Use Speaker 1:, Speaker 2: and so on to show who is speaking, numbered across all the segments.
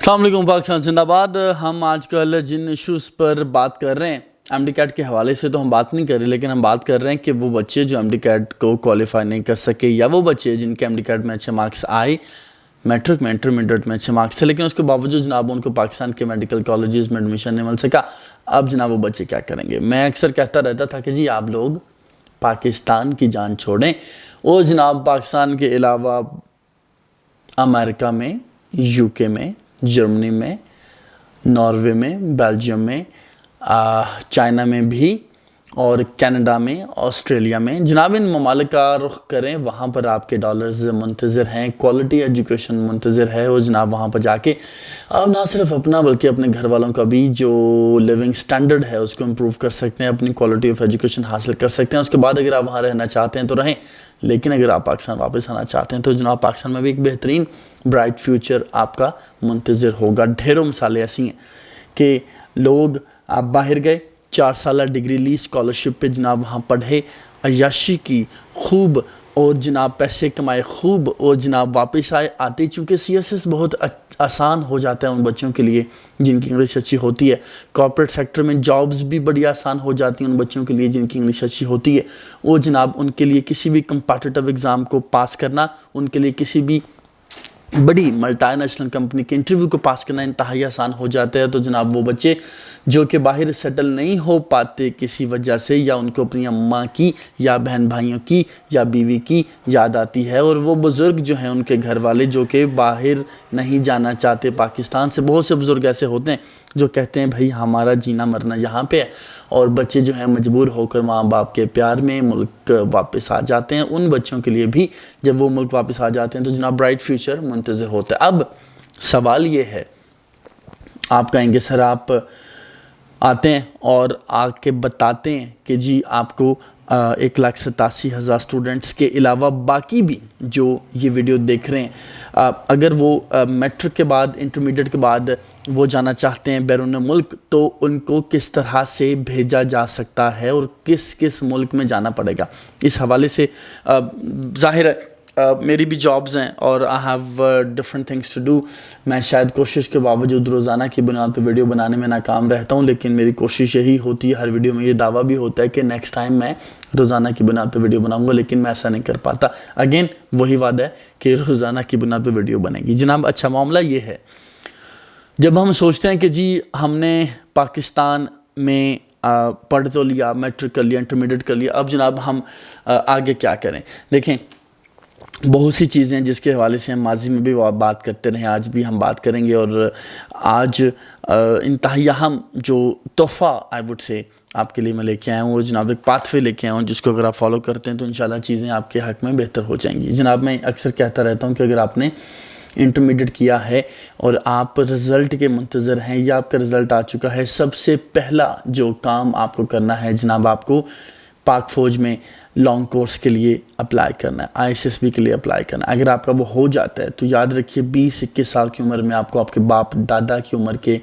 Speaker 1: السلام علیکم پاکستان زندہ باد۔ ہم آج کل جن ایشوز پر بات کر رہے ہیں ایم ڈی کیٹ کے حوالے سے تو ہم بات نہیں کر رہے، لیکن ہم بات کر رہے ہیں کہ وہ بچے جو ایم ڈی کیٹ کو کوالیفائی نہیں کر سکے، یا وہ بچے جن کے ایم ڈی کیٹ میں اچھے مارکس آئے، میٹرک میں انٹرمیڈیٹ میں اچھے مارکس تھے، لیکن اس کے باوجود جناب ان کو پاکستان کے میڈیکل کالجز میں ایڈمیشن نہیں مل سکا۔ اب جناب وہ بچے کیا کریں گے؟ میں اکثر کہتا رہتا تھا کہ جی آپ لوگ پاکستان کی جان چھوڑیں، وہ جناب پاکستان کے علاوہ امریکہ میں، یو کے میں، جرمنی میں، ناروے میں، بیلجیم میں، چائنا میں بھی، اور کینیڈا میں، آسٹریلیا میں، جناب ان ممالک کا رخ کریں، وہاں پر آپ کے ڈالرز منتظر ہیں، کوالٹی ایجوکیشن منتظر ہے، اور جناب وہاں پر جا کے آپ نہ صرف اپنا بلکہ اپنے گھر والوں کا بھی جو لیونگ سٹینڈرڈ ہے اس کو امپروو کر سکتے ہیں، اپنی کوالٹی آف ایجوکیشن حاصل کر سکتے ہیں۔ اس کے بعد اگر آپ وہاں رہنا چاہتے ہیں تو رہیں، لیکن اگر آپ پاکستان واپس آنا چاہتے ہیں تو جناب پاکستان میں بھی ایک بہترین برائٹ فیوچر آپ کا منتظر ہوگا۔ ڈھیروں مثالیں ایسی ہیں کہ لوگ آپ باہر گئے، 4 سالہ ڈگری لی، اسکالرشپ پہ جناب وہاں پڑھے، عیاشی کی خوب، اور جناب پیسے کمائے خوب، اور جناب واپس آتے چونکہ سی ایس ایس بہت آسان ہو جاتا ہے ان بچوں کے لیے جن کی انگلش اچھی ہوتی ہے، کارپوریٹ سیکٹر میں جابز بھی بڑی آسان ہو جاتی ہیں ان بچوں کے لیے جن کی انگلش اچھی ہوتی ہے، وہ جناب ان کے لیے کسی بھی کمپیٹیٹیو ایگزام کو پاس کرنا، ان کے لیے کسی بھی بڑی ملٹی نیشنل کمپنی کے انٹرویو کو پاس کرنا انتہائی آسان ہو جاتا ہے۔ تو جناب وہ بچے جو کہ باہر سیٹل نہیں ہو پاتے کسی وجہ سے، یا ان کو اپنی اماں کی یا بہن بھائیوں کی یا بیوی کی یاد آتی ہے، اور وہ بزرگ جو ہیں ان کے گھر والے جو کہ باہر نہیں جانا چاہتے پاکستان سے، بہت سے بزرگ ایسے ہوتے ہیں جو کہتے ہیں بھائی ہمارا جینا مرنا یہاں پہ ہے، اور بچے جو ہیں مجبور ہو کر ماں باپ کے پیار میں ملک واپس آ جاتے ہیں۔ ان بچوں کے لیے بھی جب وہ ملک واپس آ جاتے ہیں تو جناب برائٹ فیوچر منتظر ہوتا ہے۔ اب سوال یہ ہے، آپ کہیں گے سر آپ آتے ہیں اور آ کے بتاتے ہیں کہ جی آپ کو 1,87,000 اسٹوڈنٹس کے علاوہ باقی بھی جو یہ ویڈیو دیکھ رہے ہیں، اگر وہ میٹرک کے بعد انٹرمیڈیٹ کے بعد وہ جانا چاہتے ہیں بیرون ملک، تو ان کو کس طرح سے بھیجا جا سکتا ہے اور کس کس ملک میں جانا پڑے گا؟ اس حوالے سے ظاہر ہے میری بھی جابز ہیں اور I have different things to do. میں شاید کوشش کے باوجود روزانہ کی بنیاد پہ ویڈیو بنانے میں ناکام رہتا ہوں، لیکن میری کوشش یہی ہوتی ہے، ہر ویڈیو میں یہ دعویٰ بھی ہوتا ہے کہ نیکسٹ ٹائم میں روزانہ کی بنیاد پہ ویڈیو بناؤں گا، لیکن میں ایسا نہیں کر پاتا۔ اگین وہی وعدہ ہے کہ روزانہ کی بنیاد پہ ویڈیو بنے گی۔ جناب اچھا معاملہ یہ ہے، جب ہم سوچتے ہیں کہ جی ہم نے پاکستان میں پڑھ تو لیا، میٹرک کر لیا، انٹرمیڈیٹ کر لیا، اب جناب ہم آگے کیا کریں؟ دیکھیں بہت سی چیزیں جس کے حوالے سے ہم ماضی میں بھی بات کرتے رہے، آج بھی ہم بات کریں گے، اور آج انتہائی اہم جو تحفہ آئی وڈ سے آپ کے لیے میں لے کے آیا ہوں، وہ جناب ایک پاتھ وے لے کے آیا ہوں جس کو اگر آپ فالو کرتے ہیں تو انشاءاللہ چیزیں آپ کے حق میں بہتر ہو جائیں گی۔ جناب میں اکثر کہتا رہتا ہوں کہ اگر آپ نے انٹرمیڈیٹ کیا ہے اور آپ رزلٹ کے منتظر ہیں یا آپ کا رزلٹ آ چکا ہے، سب سے پہلا جو کام آپ کو کرنا ہے جناب آپ کو پاک فوج میں لانگ کورس کے لیے اپلائی کرنا ہے، آئی ایس ایس بی کے لیے اپلائی کرنا ہے۔ اگر آپ کا وہ ہو جاتا ہے تو یاد رکھیے 20-21 سال کی عمر میں آپ کو آپ کے باپ دادا کی عمر کے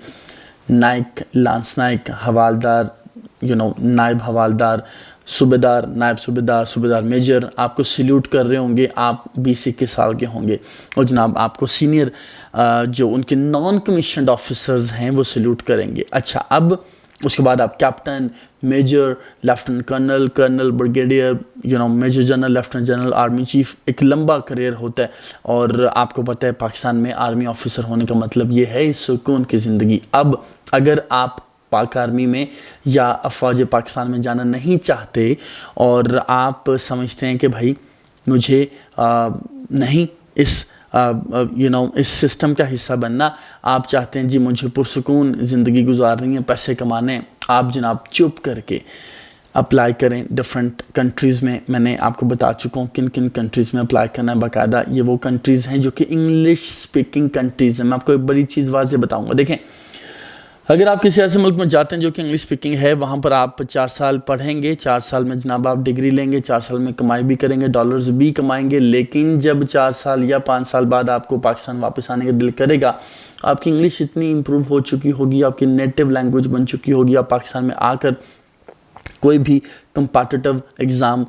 Speaker 1: نائک، لانس نائک، حوالدار، نائب حوالدار، صوبیدار، نائب صوبیدار، صوبیدار میجر آپ کو سیلیوٹ کر رہے ہوں گے، آپ 20-21 سال کے ہوں گے، اور جناب آپ کو سینئر جو ان کے نان کمیشنڈ آفیسرز ہیں وہ سیلیوٹ کریں گے۔ اچھا، اب اس کے بعد آپ captain, major, lieutenant colonel, colonel, brigadier, major general, lieutenant general, army chief, ایک لمبا کریئر ہوتا ہے، اور آپ کو پتہ ہے پاکستان میں آرمی آفیسر ہونے کا مطلب یہ ہے سکون کی زندگی۔ اب اگر آپ پاک آرمی میں یا افواج پاکستان میں جانا نہیں چاہتے اور آپ سمجھتے ہیں کہ بھائی مجھے نہیں اس سسٹم کا حصہ بننا، آپ چاہتے ہیں جی مجھے پرسکون زندگی گزارنی ہے، پیسے کمانے ہیں، آپ جناب چپ کر کے اپلائی کریں ڈفرینٹ کنٹریز میں۔ میں نے آپ کو بتا چکا ہوں کن کن کنٹریز میں اپلائی کرنا ہے باقاعدہ۔ یہ وہ کنٹریز ہیں جو کہ انگلش سپیکنگ کنٹریز ہیں۔ میں آپ کو ایک بڑی چیز واضح بتاؤں گا، دیکھیں اگر آپ کسی ایسے ملک میں جاتے ہیں جو کہ انگلش سپیکنگ ہے، وہاں پر آپ 4 سال پڑھیں گے، 4 سال میں جناب آپ ڈگری لیں گے، 4 سال میں کمائی بھی کریں گے، ڈالرز بھی کمائیں گے، لیکن جب 4 سال یا 5 سال بعد آپ کو پاکستان واپس آنے کا دل کرے گا، آپ کی انگلش اتنی امپروو ہو چکی ہوگی، آپ کی نیٹو لینگویج بن چکی ہوگی، آپ پاکستان میں آ کر کوئی بھی کمپیٹیٹیو ایگزام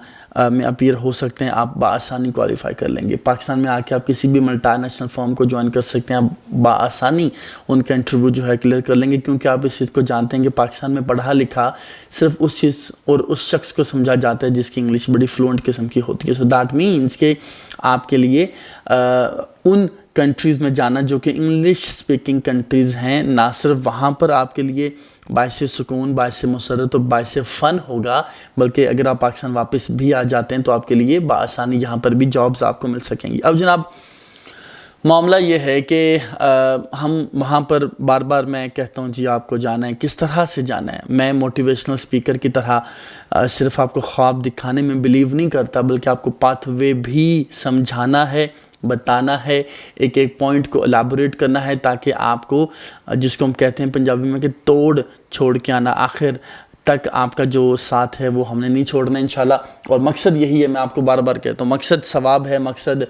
Speaker 1: میں اپیئر ہو سکتے ہیں، آپ بآسانی کوالیفائی کر لیں گے۔ پاکستان میں آ کے آپ کسی بھی ملٹی نیشنل فرم کو جوائن کر سکتے ہیں، آپ بآسانی ان کا انٹرویو جو ہے کلیئر کر لیں گے، کیونکہ آپ اس چیز کو جانتے ہیں کہ پاکستان میں پڑھا لکھا صرف اس چیز اور اس شخص کو سمجھا جاتا ہے جس کی انگلش بڑی فلوئنٹ قسم کی ہوتی ہے۔ سو دیٹ مینس کہ آپ کے لیے ان کنٹریز میں جانا جو کہ انگلش سپیکنگ کنٹریز ہیں، نہ صرف وہاں پر آپ کے لیے باعث سکون، باعث مسرت اور باعث فن ہوگا، بلکہ اگر آپ پاکستان واپس بھی آ جاتے ہیں تو آپ کے لیے بآسانی یہاں پر بھی جابز آپ کو مل سکیں گی۔ اب جناب معاملہ یہ ہے کہ ہم وہاں پر بار بار میں کہتا ہوں جی آپ کو جانا ہے، کس طرح سے جانا ہے۔ میں موٹیویشنل سپیکر کی طرح صرف آپ کو خواب دکھانے میں بلیو نہیں کرتا، بلکہ آپ کو پاتھ وے بھی سمجھانا ہے، بتانا ہے، ایک ایک پوائنٹ کو الیبوریٹ کرنا ہے، تاکہ آپ کو جس کو ہم کہتے ہیں پنجابی میں کہ توڑ چھوڑ کے آنا، آخر تک آپ کا جو ساتھ ہے وہ ہم نے نہیں چھوڑنا انشاءاللہ۔ اور مقصد یہی ہے، میں آپ کو بار بار کہتا ہوں، مقصد ثواب ہے، مقصد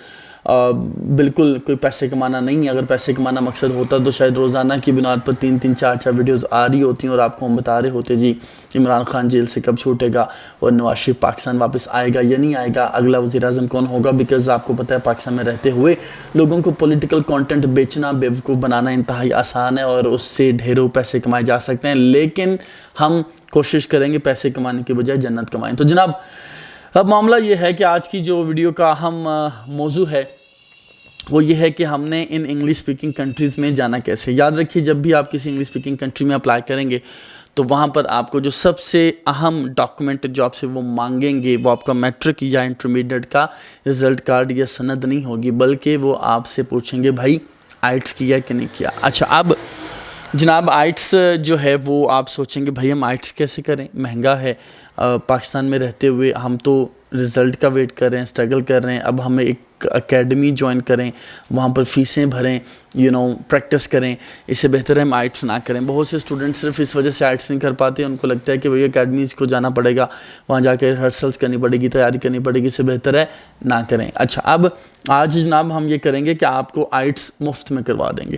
Speaker 1: بالکل کوئی پیسے کمانا نہیں ہے۔ اگر پیسے کمانا مقصد ہوتا تو شاید روزانہ کی بنیاد پر 3 4 ویڈیوز آ رہی ہوتی ہیں اور آپ کو ہم بتا رہے ہوتے جی عمران خان جیل سے کب چھوٹے گا اور نواز شریف پاکستان واپس آئے گا یا نہیں آئے گا، اگلا وزیر اعظم کون ہوگا، بیکاز آپ کو پتہ ہے پاکستان میں رہتے ہوئے لوگوں کو پولیٹیکل کانٹینٹ بیچنا، بیوقوف بنانا انتہائی آسان ہے اور اس سے ڈھیروں پیسے کمائے جا سکتے ہیں، لیکن ہم کوشش کریں گے پیسے کمانے کے بجائے جنت کمائیں۔ تو جناب اب معاملہ یہ ہے کہ آج کی جو ویڈیو کا اہم موضوع ہے وہ یہ ہے کہ ہم نے ان انگلش سپیکنگ کنٹریز میں جانا کیسے۔ یاد رکھیے جب بھی آپ کسی انگلش سپیکنگ کنٹری میں اپلائی کریں گے تو وہاں پر آپ کو جو سب سے اہم ڈاکومنٹ جو آپ سے وہ مانگیں گے وہ آپ کا میٹرک یا انٹرمیڈیٹ کا رزلٹ کارڈ یا سند نہیں ہوگی، بلکہ وہ آپ سے پوچھیں گے بھائی آئٹس کیا کہ نہیں کیا۔ اچھا اب جناب آئٹس جو ہے وہ آپ سوچیں گے بھائی ہم آئٹس کیسے کریں، مہنگا ہے، پاکستان میں رہتے ہوئے ہم تو رزلٹ کا ویٹ کر رہے ہیں، اسٹرگل کر رہے ہیں، اب ہمیں ایک اکیڈمی جوائن کریں، وہاں پر فیسیں بھریں، پریکٹس کریں، اس سے بہتر ہے ہم آئٹس نہ کریں۔ بہت سے اسٹوڈنٹ صرف اس وجہ سے آئٹس نہیں کر پاتے، ان کو لگتا ہے کہ بھئی اکیڈمیز کو جانا پڑے گا، وہاں جا کے ریہرسلس کرنی پڑے گی، تیاری کرنی پڑے گی، اس سے بہتر ہے نہ کریں۔ اچھا اب آج جناب ہم یہ کریں گے کہ آپ کو آئٹس مفت میں کروا دیں گے۔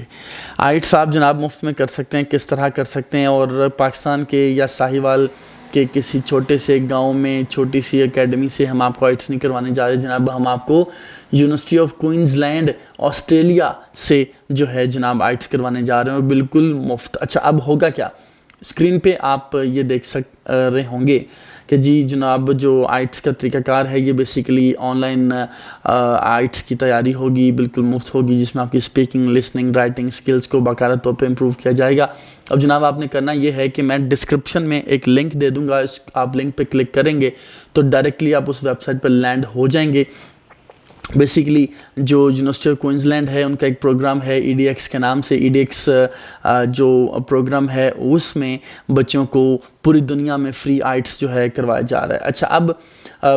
Speaker 1: آئٹس آپ جناب مفت میں کر سکتے ہیں، کس طرح کر سکتے ہیں، اور پاکستان کے یا ساہیوال کہ کسی چھوٹے سے گاؤں میں چھوٹی سی اکیڈمی سے ہم آپ کو آئٹس نہیں کروانے جا رہے جناب، ہم آپ کو university of Queensland Australia سے جو ہے جناب آئٹس کروانے جا رہے ہیں اور بالکل مفت۔ اچھا اب ہوگا کیا، اسکرین پہ آپ یہ دیکھ رہے ہوں گے کہ جی جناب جو آئٹس کا طریقہ کار ہے یہ بیسیکلی آن لائن آئٹس کی تیاری ہوگی، بالکل مفت ہوگی، جس میں آپ کی اسپیکنگ، لسننگ، رائٹنگ سکلز کو باقاعدہ طور پہ امپروو کیا جائے گا۔ اب جناب آپ نے کرنا یہ ہے کہ میں ڈسکرپشن میں ایک لنک دے دوں گا، آپ لنک پہ کلک کریں گے تو ڈائریکٹلی آپ اس ویب سائٹ پر لینڈ ہو جائیں گے۔ بیسیکلی جو یونیورسٹی آف کوئنز لینڈ ہے ان کا ایک پروگرام ہے EDX کے نام سے، EDX جو پروگرام ہے اس میں بچوں کو پوری دنیا میں فری آئٹس جو ہے کروایا جا رہا ہے۔ اچھا اب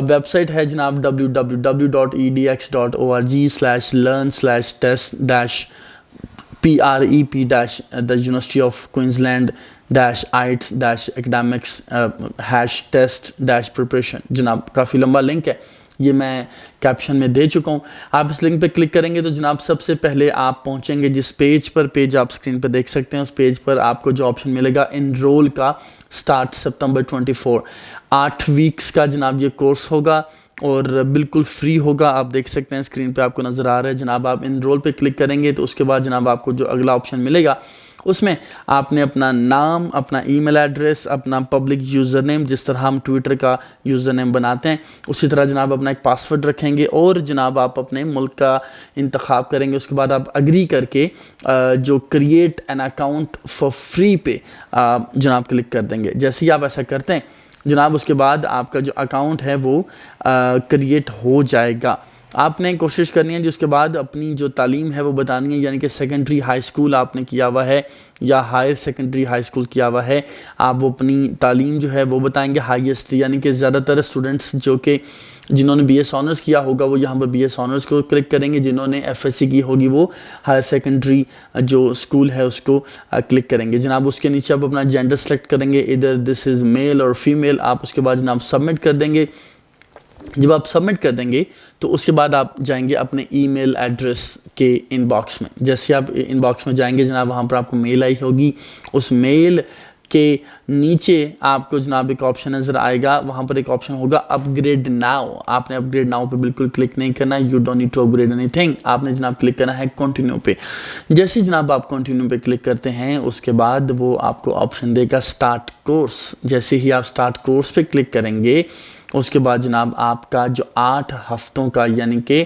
Speaker 1: ویب سائٹ ہے جناب www.edx.org/learn/test-prep-the University of Queensland -ITES-academics-test-preparation جناب کافی لمبا لنک ہے، یہ میں کیپشن میں دے چکا ہوں۔ آپ اس لنک پہ کلک کریں گے تو جناب سب سے پہلے آپ پہنچیں گے جس پیج پر، پیج آپ سکرین پہ دیکھ سکتے ہیں، اس پیج پر آپ کو جو آپشن ملے گا انرول کا، سٹارٹ سپتمبر 24، 8 ویکس کا جناب یہ کورس ہوگا اور بالکل فری ہوگا۔ آپ دیکھ سکتے ہیں اسکرین پہ آپ کو نظر آ رہا ہے، جناب آپ انرول پہ کلک کریں گے تو اس کے بعد جناب آپ کو جو اگلا آپشن ملے گا اس میں آپ نے اپنا نام، اپنا ای میل ایڈریس، اپنا پبلک یوزر نیم، جس طرح ہم ٹویٹر کا یوزر نیم بناتے ہیں اسی طرح جناب اپنا ایک پاسورڈ رکھیں گے اور جناب آپ اپنے ملک کا انتخاب کریں گے۔ اس کے بعد آپ اگری کر کے جو create an account for free پہ جناب کلک کر دیں گے۔ جیسے ہی آپ ایسا کرتے ہیں جناب اس کے بعد آپ کا جو اکاؤنٹ ہے وہ کریٹ ہو جائے گا۔ آپ نے کوشش کرنی ہے جس کے بعد اپنی جو تعلیم ہے وہ بتانی ہے، یعنی کہ سیکنڈری ہائی اسکول آپ نے کیا ہوا ہے یا ہائر سیکنڈری ہائی اسکول کیا ہوا ہے، آپ وہ اپنی تعلیم جو ہے وہ بتائیں گے ہائیسٹ، یعنی کہ زیادہ تر اسٹوڈنٹس جو کہ جنہوں نے BS آنرز کیا ہوگا وہ یہاں پر BS آنرز کو کلک کریں گے، جنہوں نے FSC کی ہوگی وہ ہائر سیکنڈری جو اسکول ہے اس کو کلک کریں گے۔ جناب اس کے نیچے آپ اپنا جینڈر سلیکٹ کریں گے، ادھر دس از میل اور فیمیل، آپ اس کے بعد جناب سبمٹ کر دیں گے۔ جب آپ سبمٹ کر دیں گے تو اس کے بعد آپ جائیں گے اپنے ای میل ایڈریس کے ان باکس میں، جیسے آپ ان باکس میں جائیں گے جناب وہاں پر آپ کو میل آئی ہوگی، اس میل کے نیچے آپ کو جناب ایک آپشن نظر آئے گا, وہاں پر ایک آپشن ہوگا اپ گریڈ ناؤ. آپ نے اپ گریڈ ناؤ پہ بالکل کلک نہیں کرنا, you don't need to upgrade anything. آپ نے جناب کلک کرنا ہے کنٹینیو پہ. جیسے جناب آپ کنٹینیو پہ کلک کرتے ہیں اس کے بعد وہ آپ کو آپشن دے گا اسٹارٹ کورس. جیسے ہی آپ اسٹارٹ کورس پہ کلک کریں گے اس کے بعد جناب آپ کا جو 8 ہفتوں کا یعنی کہ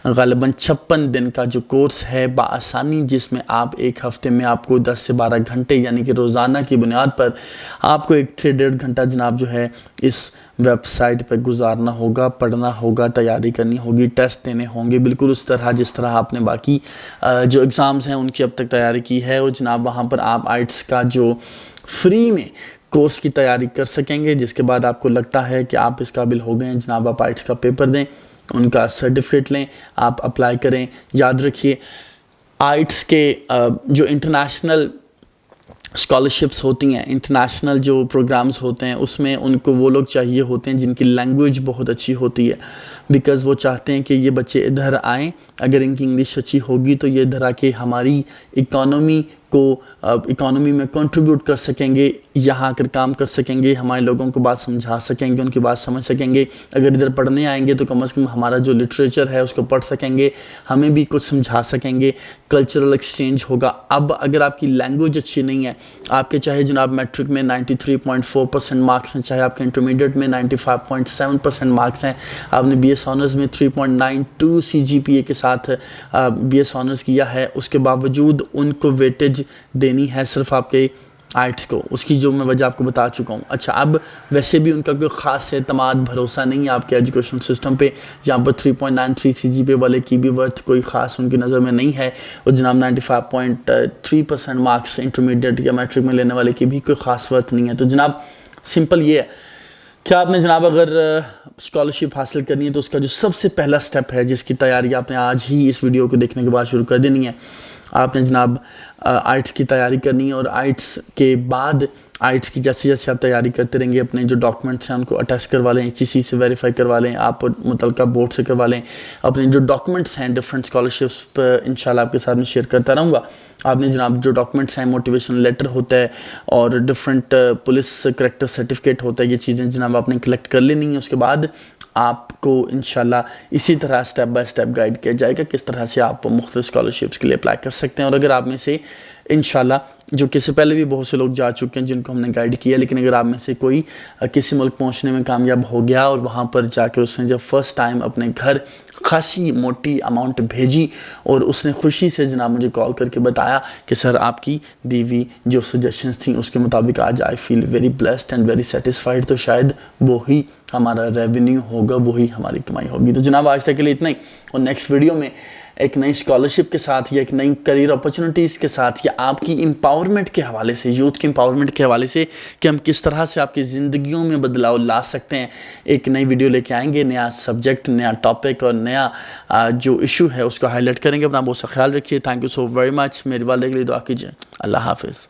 Speaker 1: غالباً 56 دن کا جو کورس ہے بآسانی, جس میں آپ ایک ہفتے میں آپ کو 10 سے 12 گھنٹے یعنی کہ روزانہ کی بنیاد پر آپ کو 1 سے 1.5 گھنٹہ جناب جو ہے اس ویب سائٹ پہ گزارنا ہوگا, پڑھنا ہوگا, تیاری کرنی ہوگی, ٹیسٹ دینے ہوں گے بالکل اس طرح جس طرح آپ نے باقی جو ایگزامز ہیں ان کی اب تک تیاری کی ہے. اور جناب وہاں پر آپ آئٹس کا جو فری میں کورس کی تیاری کر سکیں گے, جس کے بعد آپ کو لگتا ہے کہ آپ اس قابل ہو گئے ہیں جناب آپ آئٹس کا پیپر دیں, ان کا سرٹیفکیٹ لیں, آپ اپلائی کریں. یاد رکھیے آئٹس کے جو انٹرنیشنل اسکالرشپس ہوتی ہیں, انٹرنیشنل جو پروگرامز ہوتے ہیں, اس میں ان کو وہ لوگ چاہیے ہوتے ہیں جن کی لینگویج بہت اچھی ہوتی ہے, بیکاز وہ چاہتے ہیں کہ یہ بچے ادھر آئیں, اگر ان کی انگلش اچھی ہوگی تو یہ ادھر آ کے ہماری اکانومی میں کنٹریبیوٹ کر سکیں گے, یہاں آ کر کام کر سکیں گے, ہمارے لوگوں کو بات سمجھا سکیں گے, ان کی بات سمجھ سکیں گے. اگر ادھر پڑھنے آئیں گے تو کم از کم ہمارا جو لٹریچر ہے اس کو پڑھ سکیں گے, ہمیں بھی کچھ سمجھا سکیں گے, کلچرل ایکسچینج ہوگا. اب اگر آپ کی لینگویج اچھی نہیں ہے, آپ کے چاہے جناب میٹرک میں 93.4% مارکس ہیں, چاہے آپ کے انٹرمیڈیٹ میں 95.7% مارکس ہیں, آپ نے بی ایس آنرز میں 3.92 CGPA کے ساتھ بی ایس آنرز کیا ہے, اس کے باوجود ان کو ویٹیج دینی ہے صرف آپ کے آئٹس کو, اس کی جو میں وجہ آپ کو بتا چکا ہوں. اچھا, اب ویسے بھی ان کا کوئی خاص اعتماد بھروسہ نہیں ہے آپ کے ایجوکیشن سسٹم پہ, جہاں پر 3.93 CGPA والے کی بھی ورتھ کوئی خاص ان کی نظر میں نہیں ہے, اور جناب 95.3% مارکس انٹرمیڈیٹ یا میٹرک میں لینے والے کی بھی کوئی خاص ورتھ نہیں ہے. تو جناب سمپل یہ ہے کہ آپ نے جناب اگر اسکالرشپ حاصل کرنی ہے تو اس کا جو سب سے پہلا سٹیپ ہے, جس کی تیاری آپ نے آج ہی اس ویڈیو کو دیکھنے کے بعد شروع کر دینی ہے, آپ نے جناب آئٹس کی تیاری کرنی ہے. اور آئٹس کے بعد آئٹس کی جیسے جیسے آپ تیاری کرتے رہیں گے, اپنے جو ڈاکومنٹس ہیں ان کو اٹیسٹ کروا لیں, HEC سے ویریفائی کروا لیں, آپ متعلقہ بورڈ سے کروا لیں. اپنے جو ڈاکومنٹس ہیں ڈفرینٹ اسکالرشپس پہ انشاءاللہ آپ کے ساتھ میں شیئر کرتا رہوں گا. آپ نے جناب جو ڈاکومنٹس ہیں, موٹیویشن لیٹر ہوتا ہے اور ڈفرینٹ پولیس کریکٹر سرٹیفکیٹ ہوتا ہے, یہ چیزیں جناب آپ نے کلیکٹ کر لینی ہیں. اس کے بعد آپ کو انشاءاللہ اسی طرح سٹیپ بائی سٹیپ گائیڈ کیا جائے گا کس طرح سے آپ مختلف اسکالرشپس کے لیے اپلائی کر سکتے ہیں. اور اگر آپ میں سے انشاءاللہ, جو کہ سے پہلے بھی بہت سے لوگ جا چکے ہیں جن کو ہم نے گائیڈ کیا, لیکن اگر آپ میں سے کوئی کسی ملک پہنچنے میں کامیاب ہو گیا اور وہاں پر جا کے اس نے جب فرسٹ ٹائم اپنے گھر خاصی موٹی اماؤنٹ بھیجی اور اس نے خوشی سے جناب مجھے کال کر کے بتایا کہ سر آپ کی دی ہوئی جو سجیشنز تھیں اس کے مطابق آج I feel very blessed and very satisfied, تو شاید وہی ہمارا ریونیو ہوگا, وہی ہماری کمائی ہوگی. تو جناب آج تک کے لیے اتنا ہی, اور نیکسٹ ویڈیو میں ایک نئی اسکالرشپ کے ساتھ یا ایک نئی کریئر اپرچونٹیز کے ساتھ یا آپ کی امپاورمنٹ کے حوالے سے, یوتھ کی امپاورمنٹ کے حوالے سے کہ ہم کس طرح سے آپ کی زندگیوں میں بدلاؤ لا سکتے ہیں, ایک نئی ویڈیو لے کے آئیں گے. نیا سبجیکٹ, نیا ٹاپک اور نیا جو ایشو ہے اس کو ہائی لائٹ کریں گے. اپنا بہت سا خیال رکھیے. Thank you so very much. میری والدہ کے لیے دعا کیجیے. اللہ حافظ.